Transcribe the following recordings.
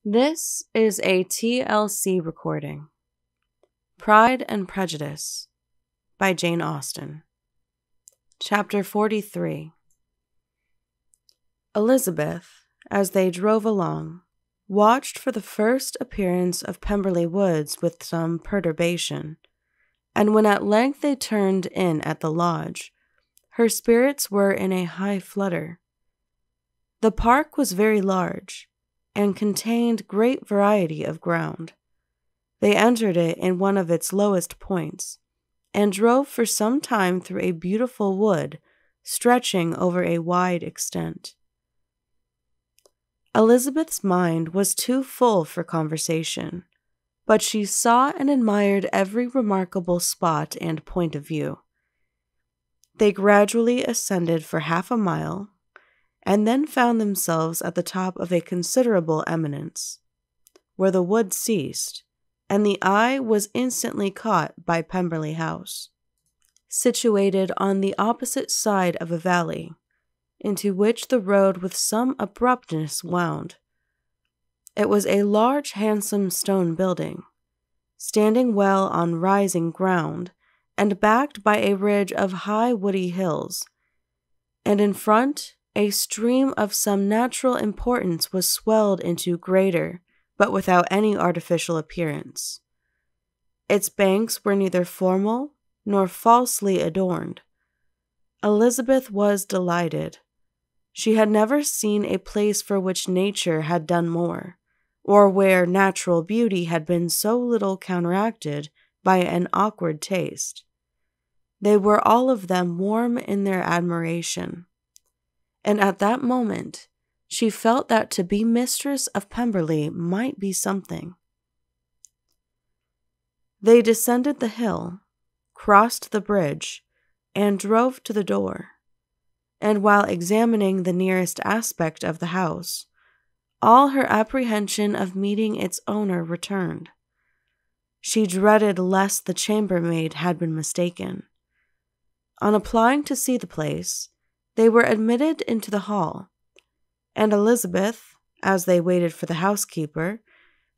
This is a TLC recording. Pride and Prejudice by Jane Austen. Chapter 43. Elizabeth, as they drove along, watched for the first appearance of Pemberley Woods with some perturbation, and when at length they turned in at the lodge, her spirits were in a high flutter. The park was very large, and contained great variety of ground. They entered it in one of its lowest points, and drove for some time through a beautiful wood stretching over a wide extent. Elizabeth's mind was too full for conversation, but she saw and admired every remarkable spot and point of view. They gradually ascended for half a mile, and then found themselves at the top of a considerable eminence, where the wood ceased, and the eye was instantly caught by Pemberley House, situated on the opposite side of a valley, into which the road with some abruptness wound. It was a large, handsome stone building, standing well on rising ground, and backed by a ridge of high woody hills, and in front a stream of some natural importance was swelled into greater, but without any artificial appearance. Its banks were neither formal nor falsely adorned. Elizabeth was delighted. She had never seen a place for which nature had done more, or where natural beauty had been so little counteracted by an awkward taste. They were all of them warm in their admiration, and at that moment she felt that to be mistress of Pemberley might be something. They descended the hill, crossed the bridge, and drove to the door, and while examining the nearest aspect of the house, all her apprehension of meeting its owner returned. She dreaded lest the chambermaid had been mistaken. On applying to see the place, they were admitted into the hall, and Elizabeth, as they waited for the housekeeper,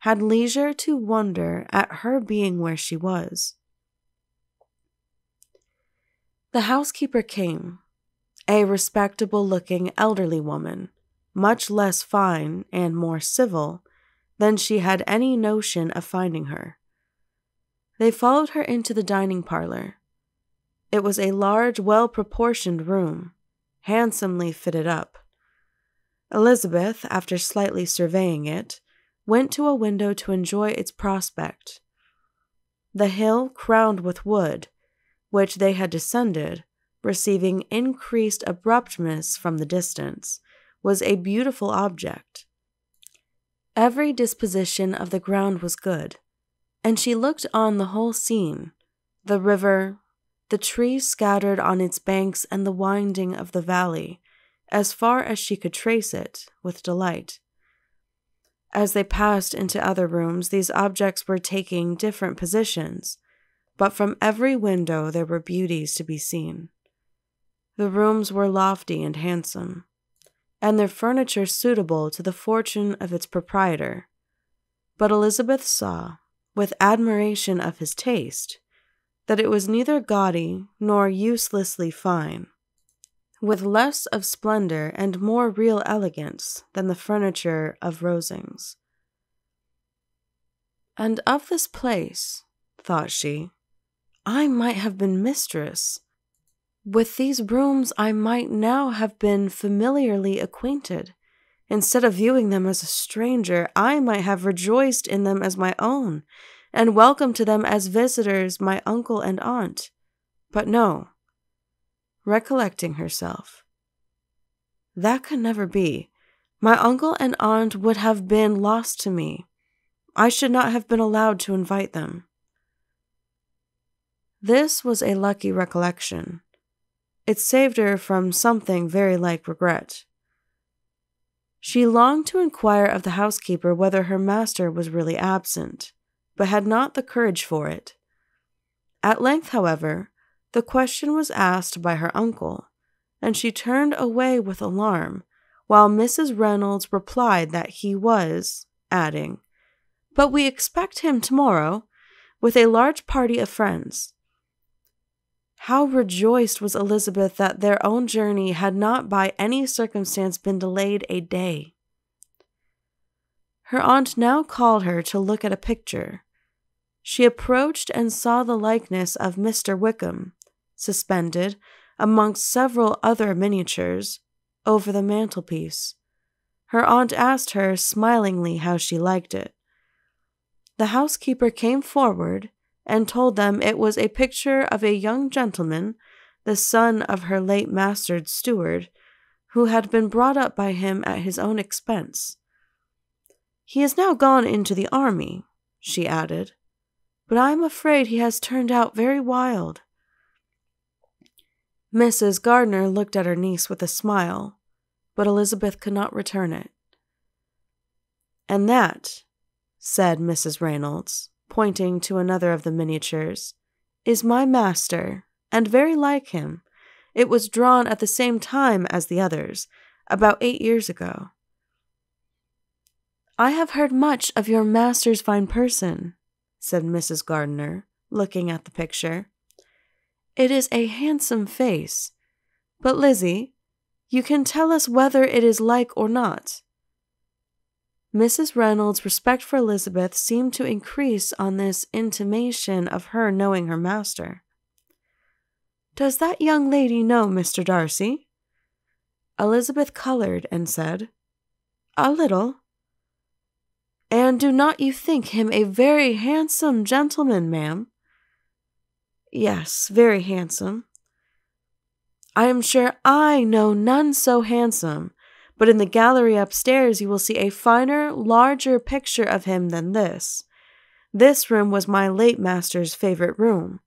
had leisure to wonder at her being where she was. The housekeeper came, a respectable-looking elderly woman, much less fine and more civil than she had any notion of finding her. They followed her into the dining parlor. It was a large, well-proportioned room, handsomely fitted up. Elizabeth, after slightly surveying it, went to a window to enjoy its prospect. The hill crowned with wood, which they had descended, receiving increased abruptness from the distance, was a beautiful object. Every disposition of the ground was good, and she looked on the whole scene, the river, the trees scattered on its banks, and the winding of the valley, as far as she could trace it, with delight. As they passed into other rooms, these objects were taking different positions, but from every window there were beauties to be seen. The rooms were lofty and handsome, and their furniture suitable to the fortune of its proprietor, but Elizabeth saw, with admiration of his taste, that it was neither gaudy nor uselessly fine, with less of splendor and more real elegance than the furniture of Rosings. And of this place, thought she, I might have been mistress. With these rooms I might now have been familiarly acquainted. Instead of viewing them as a stranger, I might have rejoiced in them as my own, and welcomed to them as visitors my uncle and aunt. But no, recollecting herself, that could never be. My uncle and aunt would have been lost to me. I should not have been allowed to invite them. This was a lucky recollection. It saved her from something very like regret. She longed to inquire of the housekeeper whether her master was really absent, but had not the courage for it. At length, however, the question was asked by her uncle, and she turned away with alarm, while Mrs. Reynolds replied that he was, adding, "But we expect him tomorrow, with a large party of friends." How rejoiced was Elizabeth that their own journey had not by any circumstance been delayed a day. Her aunt now called her to look at a picture. She approached and saw the likeness of Mr. Wickham, suspended, amongst several other miniatures, over the mantelpiece. Her aunt asked her smilingly how she liked it. The housekeeper came forward and told them it was a picture of a young gentleman, the son of her late master's steward, who had been brought up by him at his own expense. "He is now gone into the army," she added, "but I am afraid he has turned out very wild." Mrs. Gardiner looked at her niece with a smile, but Elizabeth could not return it. "And that," said Mrs. Reynolds, pointing to another of the miniatures, "is my master, and very like him. It was drawn at the same time as the others, about 8 years ago." "I have heard much of your master's fine person," said Mrs. Gardiner, looking at the picture. "It is a handsome face. But, Lizzie, you can tell us whether it is like or not." Mrs. Reynolds' respect for Elizabeth seemed to increase on this intimation of her knowing her master. "Does that young lady know Mr. Darcy?" Elizabeth colored and said, "A little." "And do not you think him a very handsome gentleman, ma'am?" "Yes, very handsome." "I am sure I know none so handsome, but in the gallery upstairs you will see a finer, larger picture of him than this. This room was my late master's favorite room,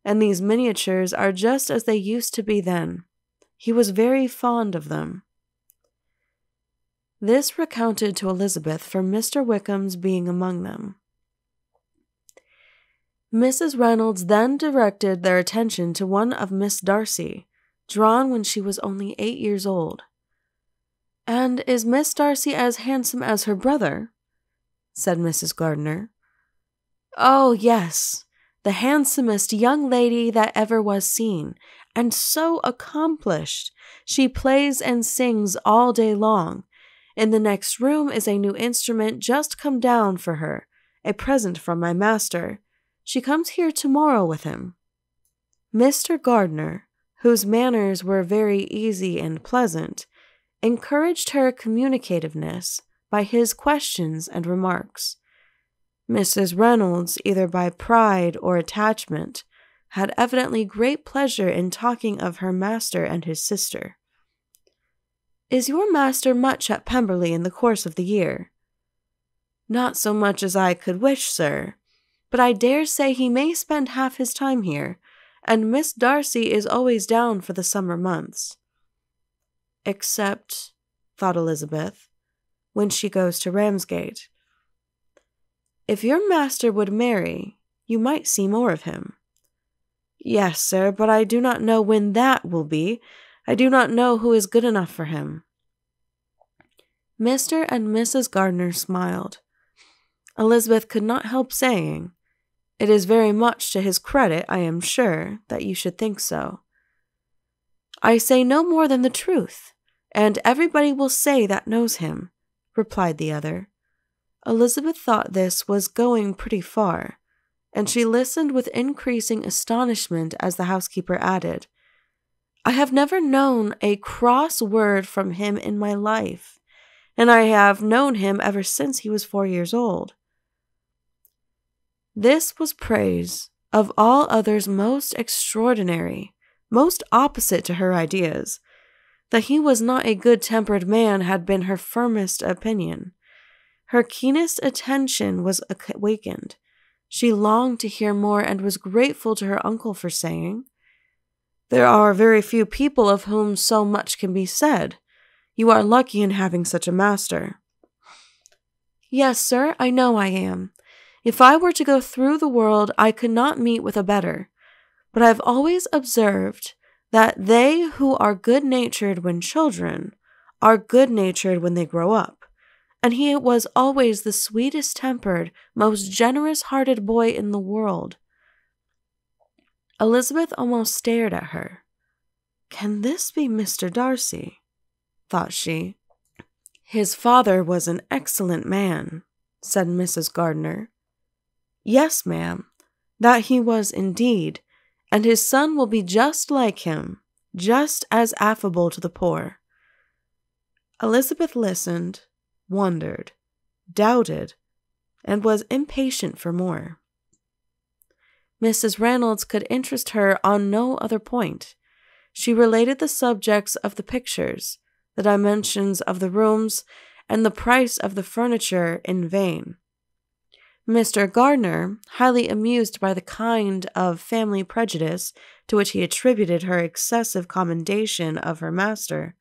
and these miniatures are just as they used to be then. He was very fond of them." This recounted to Elizabeth for Mr. Wickham's being among them. Mrs. Reynolds then directed their attention to one of Miss Darcy, drawn when she was only 8 years old. "And is Miss Darcy as handsome as her brother?" said Mrs. Gardiner. "Oh, yes, the handsomest young lady that ever was seen, and so accomplished. She plays and sings all day long. In the next room is a new instrument just come down for her, a present from my master. She comes here tomorrow with him." Mr. Gardiner, whose manners were very easy and pleasant, encouraged her communicativeness by his questions and remarks. Mrs. Reynolds, either by pride or attachment, had evidently great pleasure in talking of her master and his sister. "Is your master much at Pemberley in the course of the year?" "Not so much as I could wish, sir, but I dare say he may spend half his time here, and Miss Darcy is always down for the summer months." "Except," thought Elizabeth, "when she goes to Ramsgate." "If your master would marry, you might see more of him." "Yes, sir, but I do not know when that will be. I do not know who is good enough for him." Mr. and Mrs. Gardiner smiled. Elizabeth could not help saying, "It is very much to his credit, I am sure, that you should think so." "I say no more than the truth, and everybody will say that knows him," replied the other. Elizabeth thought this was going pretty far, and she listened with increasing astonishment as the housekeeper added, "I have never known a cross word from him in my life, and I have known him ever since he was 4 years old." This was praise, of all others most extraordinary, most opposite to her ideas. That he was not a good-tempered man had been her firmest opinion. Her keenest attention was awakened. She longed to hear more and was grateful to her uncle for saying, "There are very few people of whom so much can be said. You are lucky in having such a master." "Yes, sir, I know I am. If I were to go through the world, I could not meet with a better. But I have always observed that they who are good-natured when children are good-natured when they grow up, and he was always the sweetest-tempered, most generous-hearted boy in the world. Elizabeth almost stared at her. Can this be Mr. Darcy? Thought she. His father was an excellent man, said Mrs. Gardiner. Yes, ma'am, that he was indeed, and his son will be just like him, just as affable to the poor. Elizabeth listened, wondered, doubted, and was impatient for more. Mrs. Reynolds could interest her on no other point. She related the subjects of the pictures, the dimensions of the rooms, and the price of the furniture in vain. Mr. Gardiner, highly amused by the kind of family prejudice to which he attributed her excessive commendation of her master,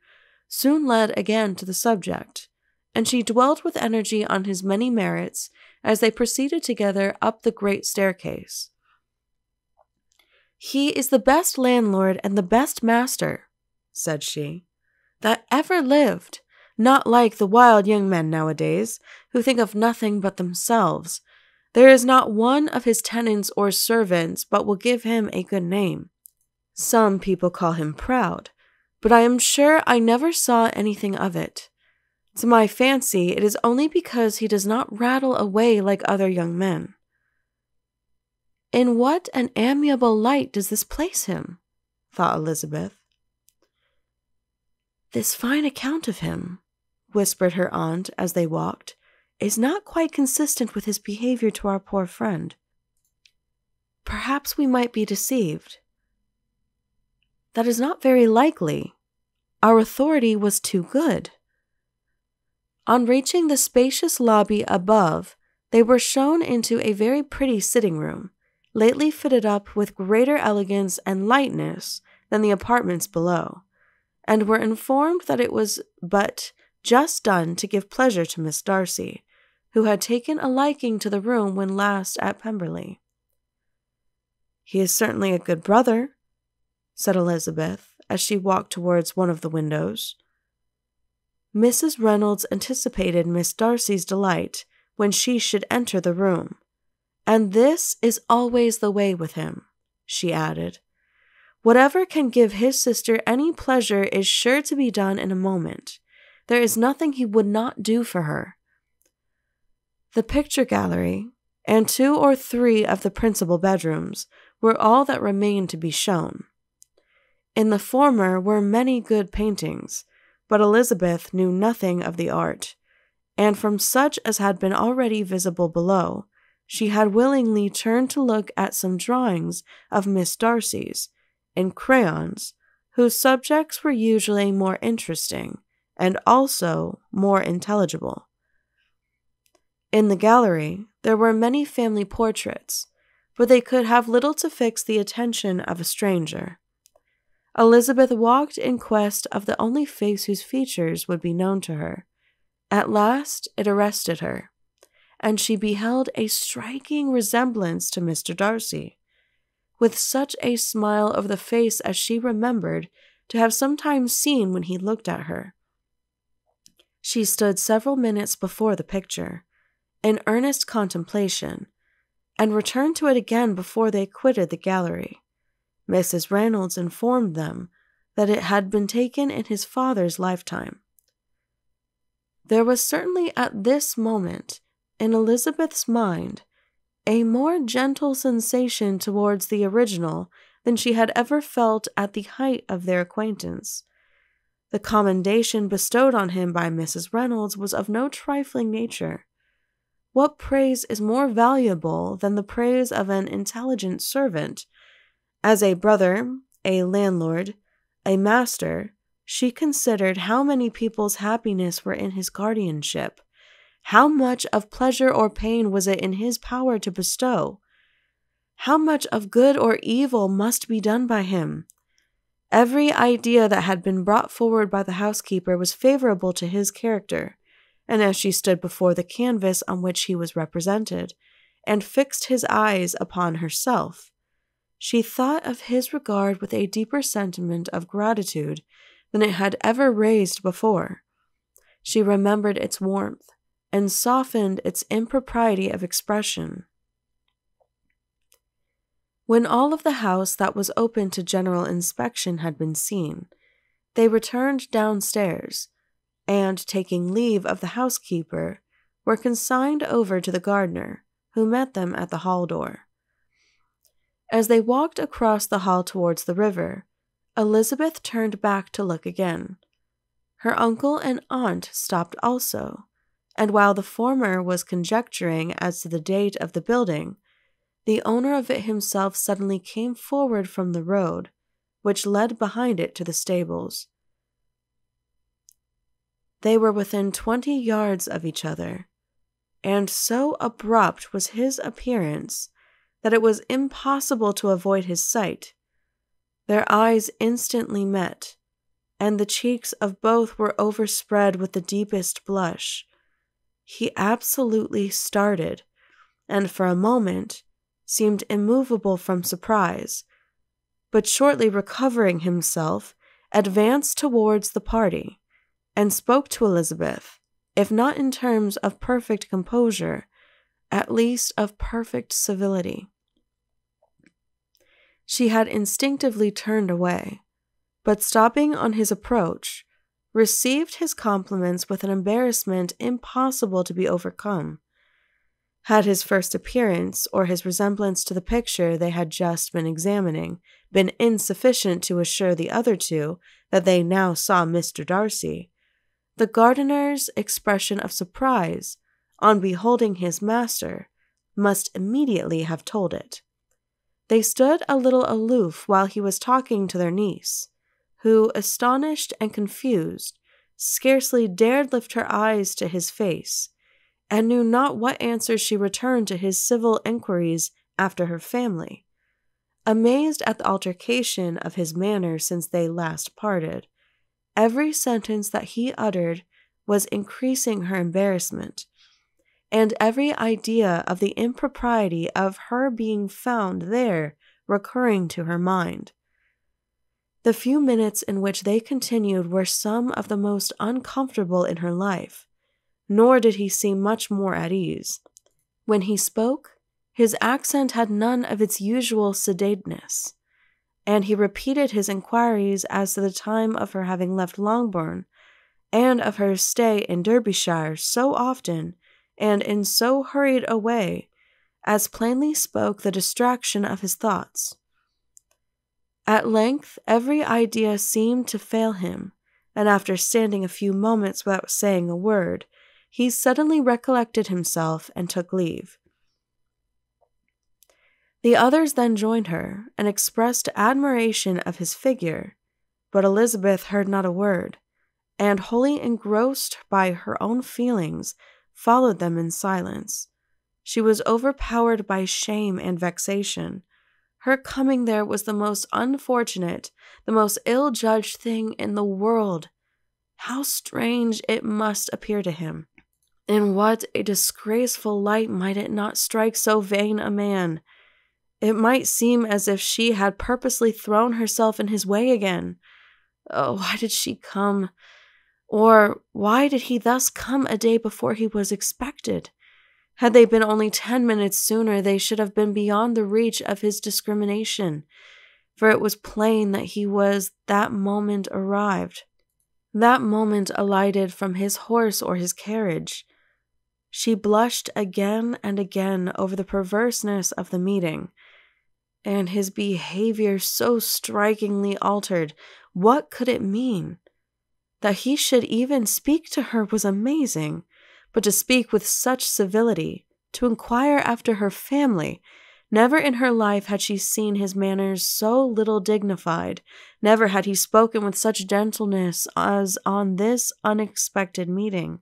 soon led again to the subject, and she dwelt with energy on his many merits as they proceeded together up the great staircase. He is the best landlord and the best master, said she, that ever lived, not like the wild young men nowadays, who think of nothing but themselves. There is not one of his tenants or servants but will give him a good name. Some people call him proud, but I am sure I never saw anything of it. To my fancy, it is only because he does not rattle away like other young men. In what an amiable light does this place him? Thought Elizabeth. This fine account of him, whispered her aunt as they walked, is not quite consistent with his behavior to our poor friend. Perhaps we might be deceived. That is not very likely. Our authority was too good. On reaching the spacious lobby above, they were shown into a very pretty sitting room, lately fitted up with greater elegance and lightness than the apartments below, and were informed that it was but just done to give pleasure to Miss Darcy, who had taken a liking to the room when last at Pemberley. He is certainly a good brother, said Elizabeth, as she walked towards one of the windows. Mrs. Reynolds anticipated Miss Darcy's delight when she should enter the room, and this is always the way with him, she added. Whatever can give his sister any pleasure is sure to be done in a moment. There is nothing he would not do for her. The picture gallery and 2 or 3 of the principal bedrooms were all that remained to be shown. In the former were many good paintings, but Elizabeth knew nothing of the art, and from such as had been already visible below, she had willingly turned to look at some drawings of Miss Darcy's, in crayons, whose subjects were usually more interesting, and also more intelligible. In the gallery, there were many family portraits, but they could have little to fix the attention of a stranger. Elizabeth walked in quest of the only face whose features would be known to her. At last it arrested her, and she beheld a striking resemblance to Mr. Darcy, with such a smile over the face as she remembered to have sometimes seen when he looked at her. She stood several minutes before the picture, in earnest contemplation, and returned to it again before they quitted the gallery. Mrs. Reynolds informed them that it had been taken in his father's lifetime. There was certainly at this moment, in Elizabeth's mind, a more gentle sensation towards the original than she had ever felt at the height of their acquaintance. The commendation bestowed on him by Mrs. Reynolds was of no trifling nature. What praise is more valuable than the praise of an intelligent servant? As a brother, a landlord, a master, she considered how many people's happiness were in his guardianship, how much of pleasure or pain was it in his power to bestow, how much of good or evil must be done by him. Every idea that had been brought forward by the housekeeper was favorable to his character, and as she stood before the canvas on which he was represented, and fixed his eyes upon herself, she thought of his regard with a deeper sentiment of gratitude than it had ever raised before. She remembered its warmth, and softened its impropriety of expression. When all of the house that was open to general inspection had been seen, they returned downstairs, and, taking leave of the housekeeper, were consigned over to the gardener, who met them at the hall door. As they walked across the hall towards the river, Elizabeth turned back to look again. Her uncle and aunt stopped also, and while the former was conjecturing as to the date of the building, the owner of it himself suddenly came forward from the road, which led behind it to the stables. They were within 20 yards of each other, and so abrupt was his appearance that it was impossible to avoid his sight. Their eyes instantly met, and the cheeks of both were overspread with the deepest blush. He absolutely started, and for a moment seemed immovable from surprise, but shortly recovering himself, advanced towards the party, and spoke to Elizabeth, if not in terms of perfect composure, at least of perfect civility. She had instinctively turned away, but stopping on his approach, received his compliments with an embarrassment impossible to be overcome. Had his first appearance, or his resemblance to the picture they had just been examining, been insufficient to assure the other two that they now saw Mr. Darcy, the gardener's expression of surprise on beholding his master must immediately have told it. They stood a little aloof while he was talking to their niece, who, astonished and confused, scarcely dared lift her eyes to his face, and knew not what answer she returned to his civil inquiries after her family. Amazed at the alteration of his manner since they last parted, every sentence that he uttered was increasing her embarrassment, and every idea of the impropriety of her being found there recurring to her mind. The few minutes in which they continued were some of the most uncomfortable in her life, nor did he seem much more at ease. When he spoke, his accent had none of its usual sedateness, and he repeated his inquiries as to the time of her having left Longbourn, and of her stay in Derbyshire so often, and in so hurried a way, as plainly spoke the distraction of his thoughts. At length every idea seemed to fail him, and after standing a few moments without saying a word, he suddenly recollected himself and took leave. The others then joined her, and expressed admiration of his figure, but Elizabeth heard not a word, and wholly engrossed by her own feelings, followed them in silence. She was overpowered by shame and vexation. Her coming there was the most unfortunate, the most ill-judged thing in the world. How strange it must appear to him! In what a disgraceful light might it not strike so vain a man! It might seem as if she had purposely thrown herself in his way again. Oh, why did she come? Or why did he thus come a day before he was expected? Had they been only 10 minutes sooner, they should have been beyond the reach of his discrimination, for it was plain that he was that moment arrived, that moment alighted from his horse or his carriage. She blushed again and again over the perverseness of the meeting, and his behavior so strikingly altered. What could it mean? That he should even speak to her was amazing, but to speak with such civility, to inquire after her family, never in her life had she seen his manners so little dignified, never had he spoken with such gentleness as on this unexpected meeting.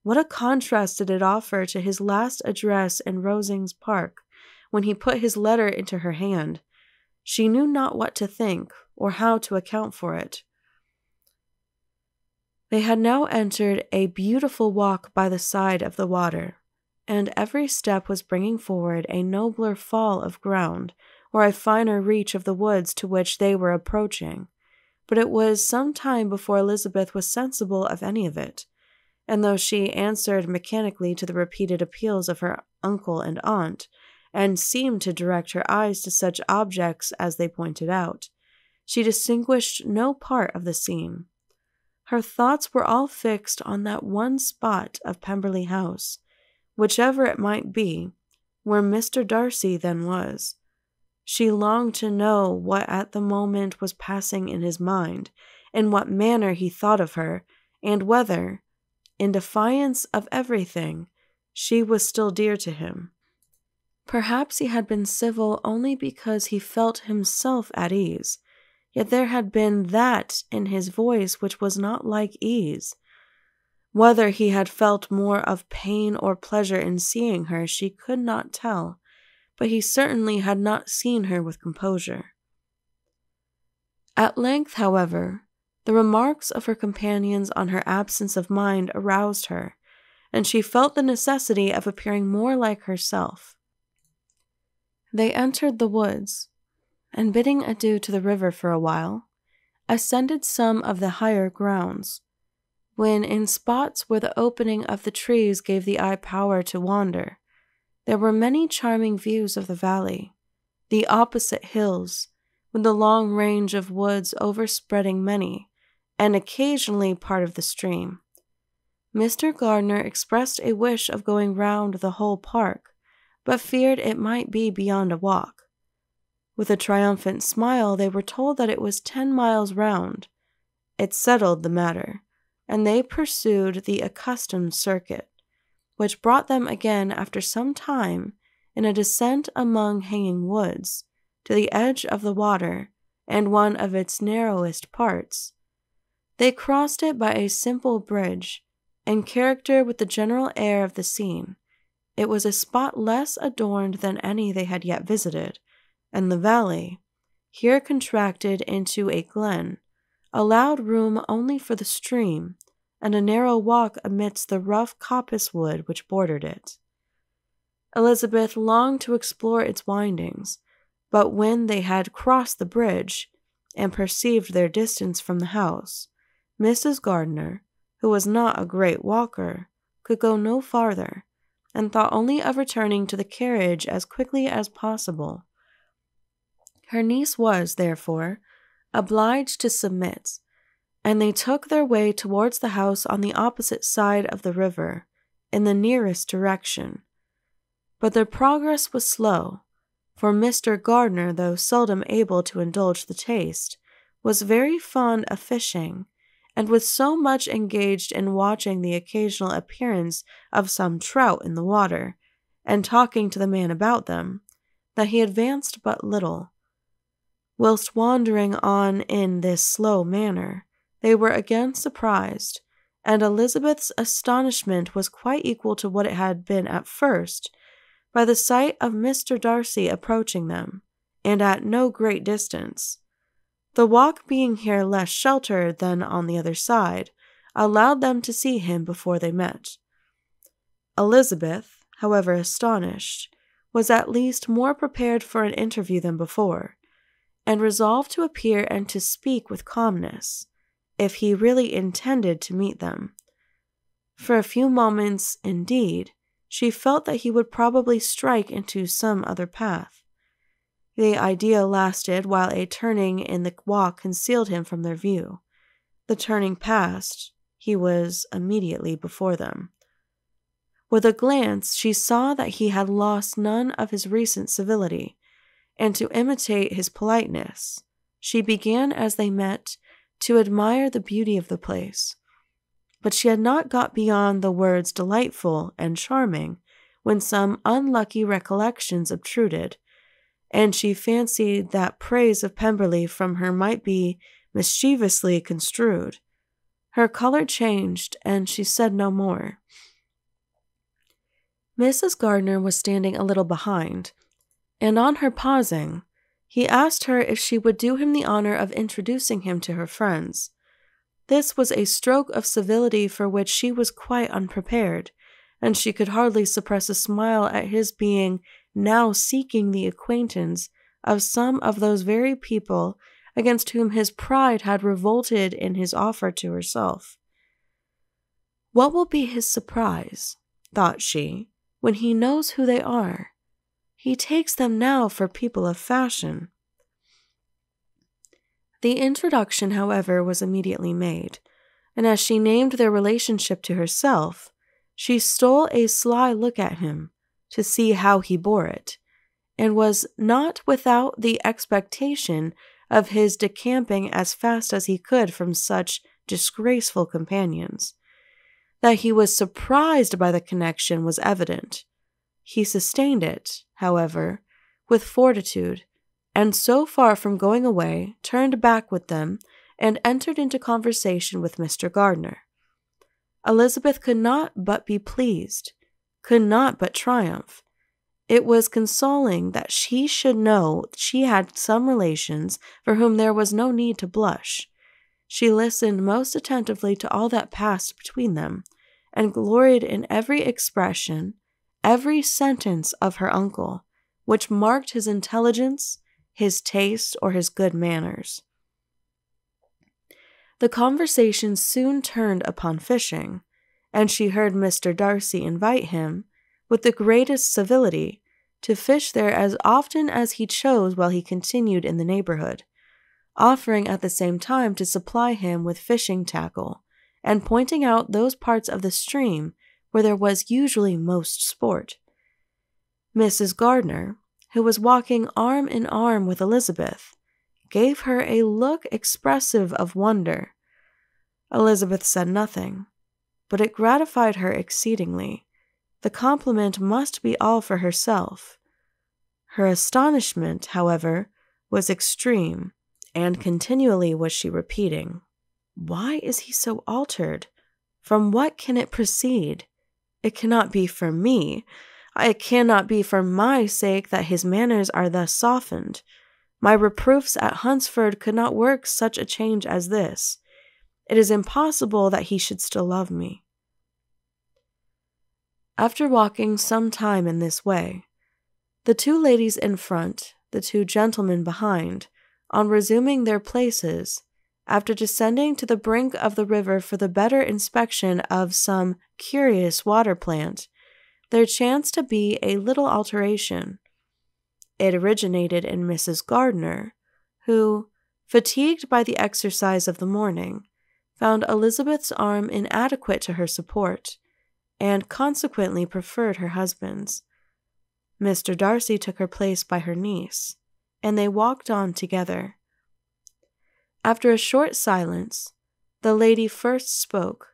What a contrast did it offer to his last address in Rosings Park, when he put his letter into her hand. She knew not what to think, or how to account for it. They had now entered a beautiful walk by the side of the water, and every step was bringing forward a nobler fall of ground, or a finer reach of the woods to which they were approaching. But it was some time before Elizabeth was sensible of any of it, and though she answered mechanically to the repeated appeals of her uncle and aunt, and seemed to direct her eyes to such objects as they pointed out, she distinguished no part of the scene. Her thoughts were all fixed on that one spot of Pemberley House, whichever it might be, where Mr. Darcy then was. She longed to know what at the moment was passing in his mind, in what manner he thought of her, and whether, in defiance of everything, she was still dear to him. Perhaps he had been civil only because he felt himself at ease, yet there had been that in his voice which was not like ease. Whether he had felt more of pain or pleasure in seeing her, she could not tell, but he certainly had not seen her with composure. At length, however, the remarks of her companions on her absence of mind aroused her, and she felt the necessity of appearing more like herself. They entered the woods, and bidding adieu to the river for a while, ascended some of the higher grounds, when in spots where the opening of the trees gave the eye power to wander, there were many charming views of the valley, the opposite hills, with the long range of woods overspreading many, and occasionally part of the stream. Mr. Gardiner expressed a wish of going round the whole park, but feared it might be beyond a walk. With a triumphant smile, they were told that it was 10 miles round. It settled the matter, and they pursued the accustomed circuit, which brought them again after some time, in a descent among hanging woods, to the edge of the water and one of its narrowest parts. They crossed it by a simple bridge, in character with the general air of the scene. It was a spot less adorned than any they had yet visited, and the valley, here contracted into a glen, allowed room only for the stream, and a narrow walk amidst the rough coppice wood which bordered it. Elizabeth longed to explore its windings, but when they had crossed the bridge, and perceived their distance from the house, Mrs. Gardiner, who was not a great walker, could go no farther, and thought only of returning to the carriage as quickly as possible. Her niece was, therefore, obliged to submit, and they took their way towards the house on the opposite side of the river, in the nearest direction. But their progress was slow, for Mr. Gardiner, though seldom able to indulge the taste, was very fond of fishing, and was so much engaged in watching the occasional appearance of some trout in the water, and talking to the man about them, that he advanced but little. Whilst wandering on in this slow manner, they were again surprised, and Elizabeth's astonishment was quite equal to what it had been at first, by the sight of Mr. Darcy approaching them, and at no great distance. The walk being here less sheltered than on the other side, allowed them to see him before they met. Elizabeth, however astonished, was at least more prepared for an interview than before, and resolved to appear and to speak with calmness, if he really intended to meet them. For a few moments, indeed, she felt that he would probably strike into some other path. The idea lasted while a turning in the walk concealed him from their view. The turning past, he was immediately before them. With a glance, she saw that he had lost none of his recent civility, and to imitate his politeness, she began, as they met, to admire the beauty of the place. But she had not got beyond the words delightful and charming when some unlucky recollections obtruded, and she fancied that praise of Pemberley from her might be mischievously construed. Her color changed, and she said no more. Mrs. Gardiner was standing a little behind, and on her pausing, he asked her if she would do him the honor of introducing him to her friends. This was a stroke of civility for which she was quite unprepared, and she could hardly suppress a smile at his being now seeking the acquaintance of some of those very people against whom his pride had revolted in his offer to herself. What will be his surprise, thought she, when he knows who they are? He takes them now for people of fashion. The introduction, however, was immediately made, and as she named their relationship to herself, she stole a sly look at him to see how he bore it, and was not without the expectation of his decamping as fast as he could from such disgraceful companions. That he was surprised by the connection was evident. He sustained it, however, with fortitude, and so far from going away, turned back with them and entered into conversation with Mr. Gardiner. Elizabeth could not but be pleased, could not but triumph. It was consoling that she should know she had some relations for whom there was no need to blush. She listened most attentively to all that passed between them, and gloried in every expression, every sentence of her uncle, which marked his intelligence, his taste, or his good manners. The conversation soon turned upon fishing, and she heard Mr. Darcy invite him, with the greatest civility, to fish there as often as he chose while he continued in the neighborhood, offering at the same time to supply him with fishing tackle, and pointing out those parts of the stream where there was usually most sport. Mrs. Gardiner, who was walking arm in arm with Elizabeth, gave her a look expressive of wonder. Elizabeth said nothing, but it gratified her exceedingly. The compliment must be all for herself. Her astonishment, however, was extreme, and continually was she repeating, "Why is he so altered? From what can it proceed? It cannot be for me. It cannot be for my sake that his manners are thus softened. My reproofs at Hunsford could not work such a change as this. It is impossible that he should still love me." After walking some time in this way, the two ladies in front, the two gentlemen behind, on resuming their places, after descending to the brink of the river for the better inspection of some curious water plant, there chanced to be a little alteration. It originated in Mrs. Gardiner, who, fatigued by the exercise of the morning, found Elizabeth's arm inadequate to her support, and consequently preferred her husband's. Mr. Darcy took her place by her niece, and they walked on together. After a short silence, the lady first spoke.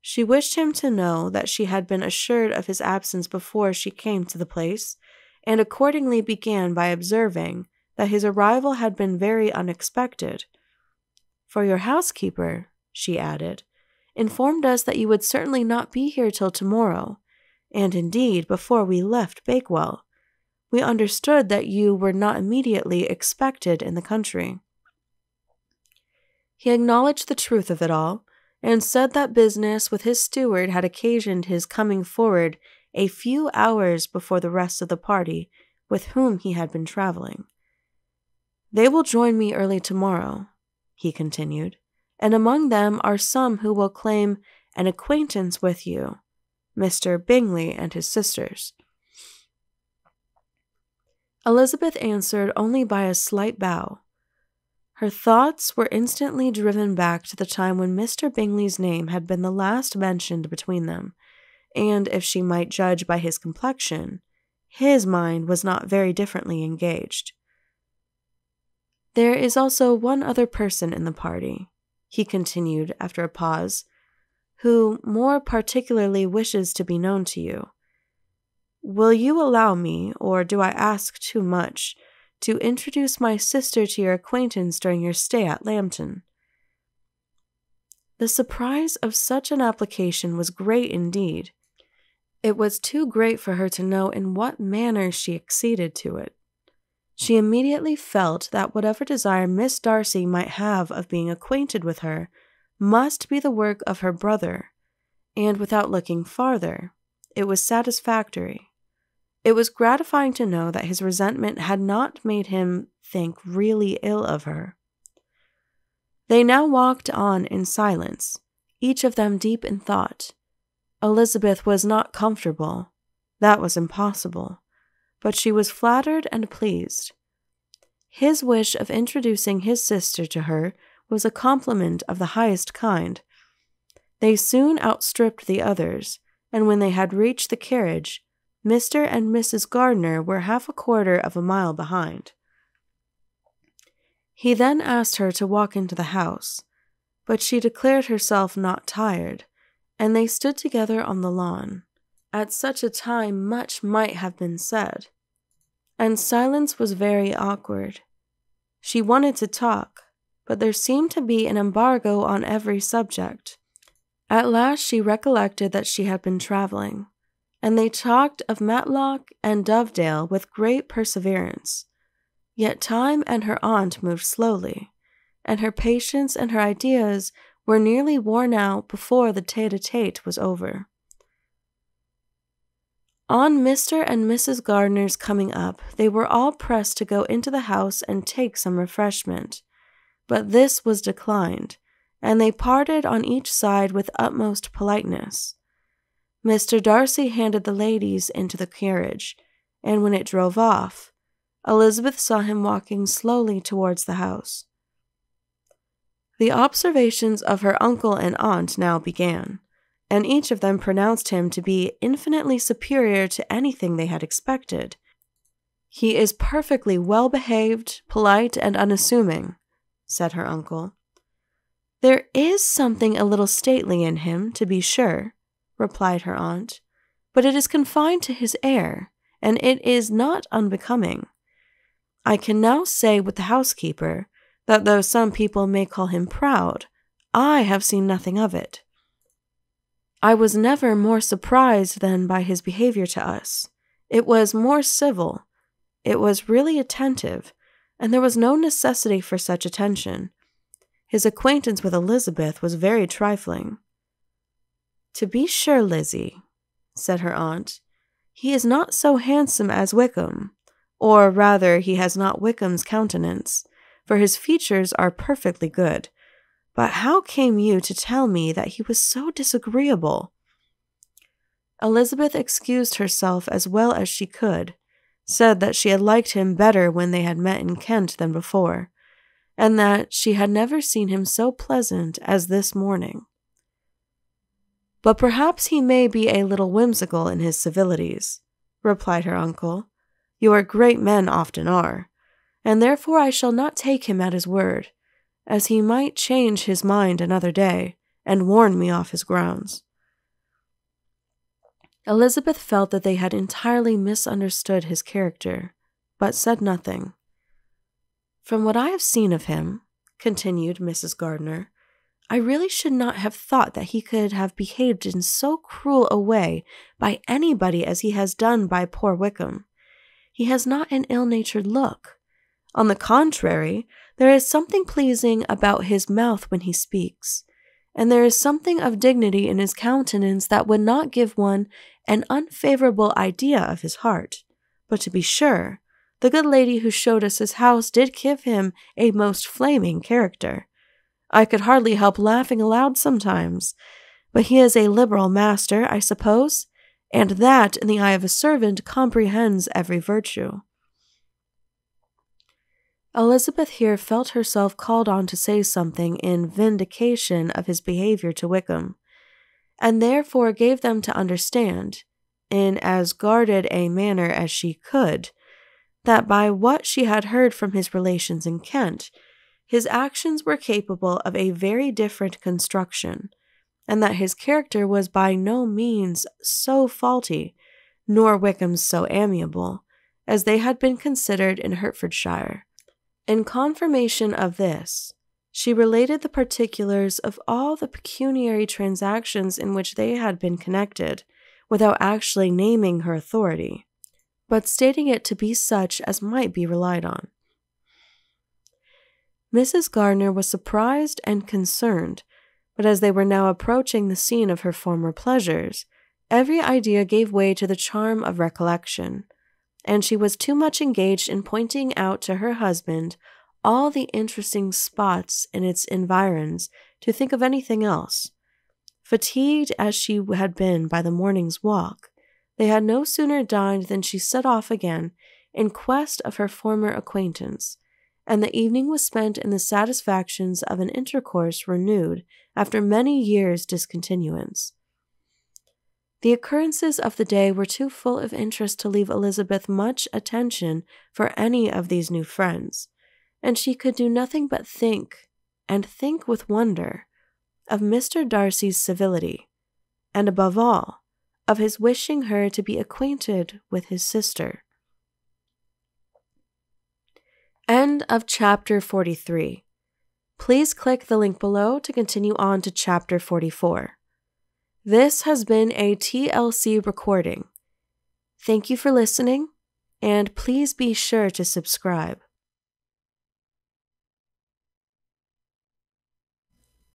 She wished him to know that she had been assured of his absence before she came to the place, and accordingly began by observing that his arrival had been very unexpected. "For your housekeeper," she added, "informed us that you would certainly not be here till tomorrow, and indeed, before we left Bakewell, we understood that you were not immediately expected in the country." He acknowledged the truth of it all, and said that business with his steward had occasioned his coming forward a few hours before the rest of the party with whom he had been traveling. "They will join me early tomorrow," he continued, "and among them are some who will claim an acquaintance with you, Mr. Bingley and his sisters." Elizabeth answered only by a slight bow. Her thoughts were instantly driven back to the time when Mr. Bingley's name had been the last mentioned between them, and, if she might judge by his complexion, his mind was not very differently engaged. "There is also one other person in the party," he continued after a pause, "who more particularly wishes to be known to you. Will you allow me, or do I ask too much, to introduce my sister to your acquaintance during your stay at Lambton?" The surprise of such an application was great indeed. It was too great for her to know in what manner she acceded to it. She immediately felt that whatever desire Miss Darcy might have of being acquainted with her must be the work of her brother, and without looking farther, it was satisfactory. It was gratifying to know that his resentment had not made him think really ill of her. They now walked on in silence, each of them deep in thought, Elizabeth was not comfortable. That was impossible. But she was flattered and pleased. His wish of introducing his sister to her was a compliment of the highest kind. They soon outstripped the others, and when they had reached the carriage, Mr. and Mrs. Gardiner were 1/4 of a mile behind. He then asked her to walk into the house, but she declared herself not tired, and they stood together on the lawn. At such a time much might have been said, and silence was very awkward. She wanted to talk, but there seemed to be an embargo on every subject. At last she recollected that she had been traveling, and they talked of Matlock and Dovedale with great perseverance. Yet time and her aunt moved slowly, and her patience and her ideas were nearly worn out before the tete-a-tete was over. On Mr. and Mrs. Gardiner's coming up, they were all pressed to go into the house and take some refreshment, but this was declined, and they parted on each side with utmost politeness. Mr. Darcy handed the ladies into the carriage, and when it drove off, Elizabeth saw him walking slowly towards the house. The observations of her uncle and aunt now began, and each of them pronounced him to be infinitely superior to anything they had expected. "He is perfectly well-behaved, polite, and unassuming," said her uncle. "There is something a little stately in him, to be sure," replied her aunt, "but it is confined to his air, and it is not unbecoming. I can now say with the housekeeper, that though some people may call him proud, I have seen nothing of it. I was never more surprised than by his behavior to us. It was more civil, it was really attentive, and there was no necessity for such attention. His acquaintance with Elizabeth was very trifling." "To be sure, Lizzie," said her aunt, "he is not so handsome as Wickham, or rather he has not Wickham's countenance, for his features are perfectly good. But how came you to tell me that he was so disagreeable?" Elizabeth excused herself as well as she could, said that she had liked him better when they had met in Kent than before, and that she had never seen him so pleasant as this morning. "But perhaps he may be a little whimsical in his civilities," replied her uncle. "Your great men often are, and therefore I shall not take him at his word, as he might change his mind another day, and warn me off his grounds." Elizabeth felt that they had entirely misunderstood his character, but said nothing. "From what I have seen of him," continued Mrs. Gardiner, "I really should not have thought that he could have behaved in so cruel a way by anybody as he has done by poor Wickham. He has not an ill-natured look. On the contrary, there is something pleasing about his mouth when he speaks, and there is something of dignity in his countenance that would not give one an unfavorable idea of his heart. But to be sure, the good lady who showed us his house did give him a most flaming character. I could hardly help laughing aloud sometimes, but he is a liberal master, I suppose, and that, in the eye of a servant, comprehends every virtue." Elizabeth here felt herself called on to say something in vindication of his behavior to Wickham, and therefore gave them to understand, in as guarded a manner as she could, that by what she had heard from his relations in Kent, his actions were capable of a very different construction, and that his character was by no means so faulty, nor Wickham's so amiable, as they had been considered in Hertfordshire. In confirmation of this, she related the particulars of all the pecuniary transactions in which they had been connected, without actually naming her authority, but stating it to be such as might be relied on. Mrs. Gardiner was surprised and concerned, but as they were now approaching the scene of her former pleasures, every idea gave way to the charm of recollection, and she was too much engaged in pointing out to her husband all the interesting spots in its environs to think of anything else. Fatigued as she had been by the morning's walk, they had no sooner dined than she set off again in quest of her former acquaintance, and the evening was spent in the satisfactions of an intercourse renewed after many years' discontinuance. The occurrences of the day were too full of interest to leave Elizabeth much attention for any of these new friends, and she could do nothing but think, and think with wonder, of Mr. Darcy's civility, and above all, of his wishing her to be acquainted with his sister. End of chapter 43. Please click the link below to continue on to chapter 44. This has been a TLC recording. Thank you for listening, and please be sure to subscribe.